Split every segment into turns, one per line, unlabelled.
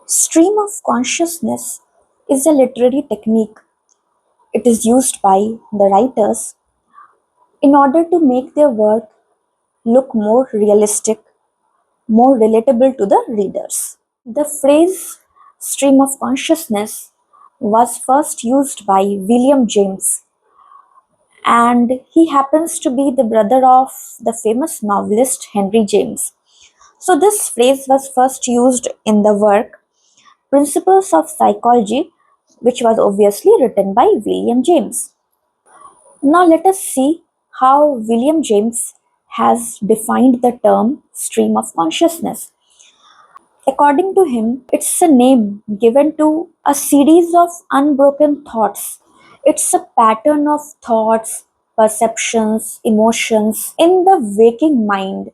Stream of consciousness is a literary technique. It is used by the writers in order to make their work look more realistic, more relatable to the readers. The phrase stream of consciousness was first used by William James, and he happens to be the brother of the famous novelist Henry James. So, this phrase was first used in the work Principles of Psychology, which was obviously written by William James. Now, let us see how William James has defined the term stream of consciousness. According to him, it's a name given to a series of unbroken thoughts. It's a pattern of thoughts, perceptions, emotions in the waking mind.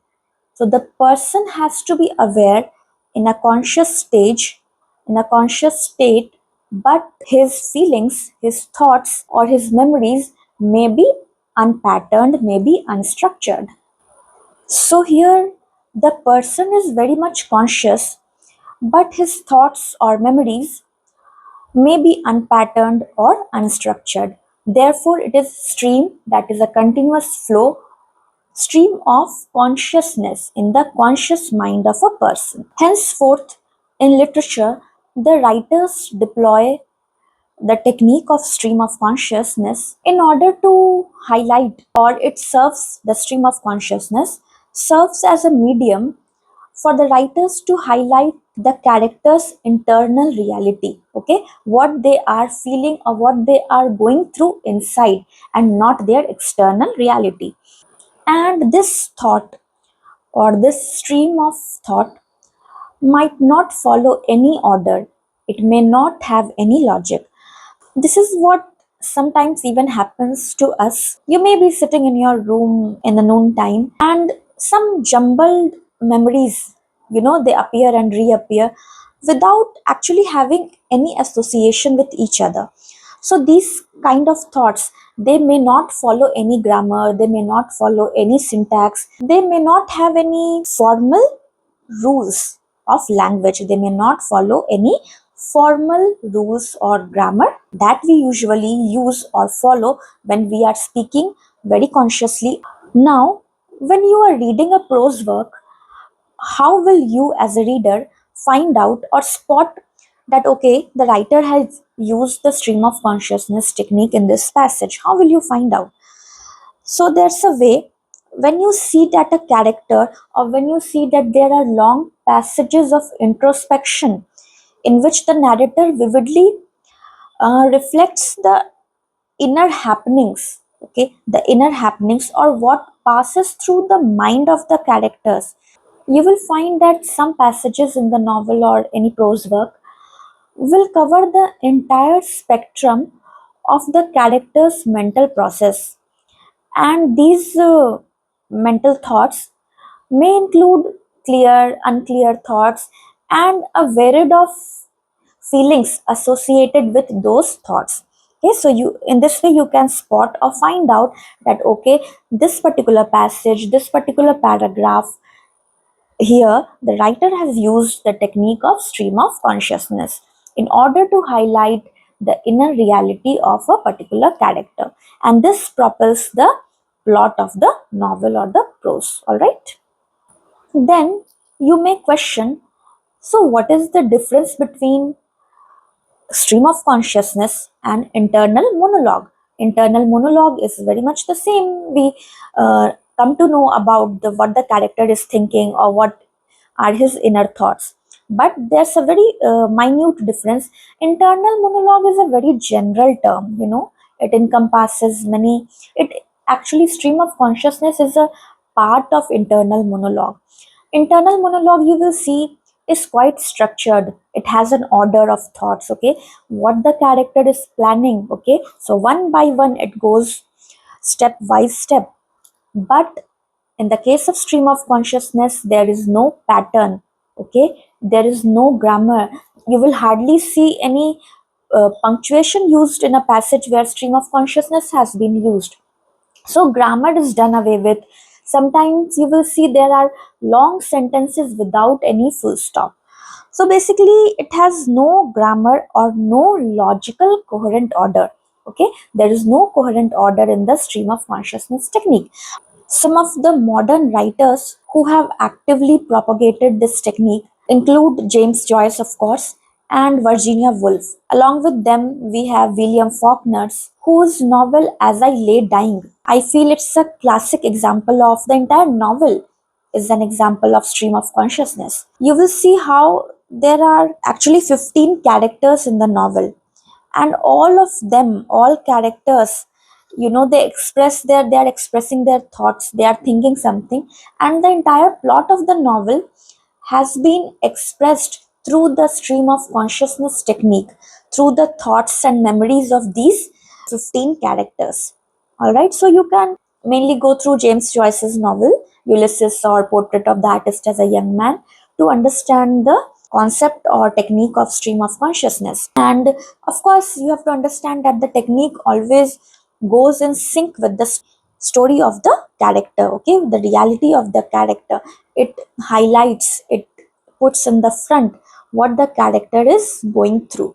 So the person has to be aware in a conscious stage, in a conscious state, but his feelings, his thoughts, or his memories may be unpatterned, may be unstructured. So here the person is very much conscious, but his thoughts or memories may be unpatterned or unstructured. Therefore, it is stream, that is a continuous flow stream of consciousness in the conscious mind of a person. Henceforth, in literature, the writers deploy the technique of stream of consciousness in order to highlight, or it serves, the stream of consciousness serves as a medium for the writers to highlight the character's internal reality, okay, what they are feeling or what they are going through inside, and not their external reality. And this thought or this stream of thought might not follow any order, it may not have any logic. This is what sometimes even happens to us. You may be sitting in your room in the noon time, and some jumbled memories, they appear and reappear without actually having any association with each other. So these kind of thoughts, they may not follow any grammar, they may not follow any syntax, they may not have any formal rules of language, they may not follow any formal rules or grammar that we usually use or follow when we are speaking very consciously. Now, when you are reading a prose work, how will you as a reader find out or spot that okay, the writer has used the stream of consciousness technique in this passage? How will you find out? So there's a way, when you see that a character, or when you see that there are long passages of introspection in which the narrator vividly reflects the inner happenings, okay, the inner happenings or what passes through the mind of the characters, you will find that some passages in the novel or any prose work will cover the entire spectrum of the character's mental process. And these mental thoughts may include clear, unclear thoughts, and a varied of feelings associated with those thoughts. Okay, so you, in this way you can spot or find out that okay, this particular passage, this particular paragraph, here the writer has used the technique of stream of consciousness in order to highlight the inner reality of a particular character, and this propels the plot of the novel or the prose. All right, then you may question, so what is the difference between stream of consciousness and internal monologue? Internal monologue is very much the same. We come to know about the what the character is thinking or what are his inner thoughts, but there's a very minute difference. Internal monologue is a very general term, it encompasses many. It actually, stream of consciousness is a part of internal monologue. Internal monologue, you will see, is quite structured. It has an order of thoughts, okay, what the character is planning, okay, so one by one it goes step by step. But in the case of stream of consciousness, there is no pattern, okay, there is no grammar. You will hardly see any punctuation used in a passage where stream of consciousness has been used. So grammar is done away with. Sometimes you will see there are long sentences without any full stop. So basically it has no grammar or no logical coherent order. Okay, there is no coherent order in the stream of consciousness technique. Some of the modern writers who have actively propagated this technique include James Joyce, of course, and Virginia Woolf. Along with them, we have William Faulkner, whose novel As I Lay Dying, I feel it's a classic example of the entire novel is an example of stream of consciousness. You will see how there are actually 15 characters in the novel, and all of them, all characters, they are expressing their thoughts, they are thinking something, and the entire plot of the novel has been expressed through the stream of consciousness technique, through the thoughts and memories of these 15 characters. All right, so you can mainly go through James Joyce's novel Ulysses or Portrait of the Artist as a Young Man to understand the concept or technique of stream of consciousness. And of course, you have to understand that the technique always goes in sync with the story of the character, okay, the reality of the character. It highlights, it puts in the front what the character is going through.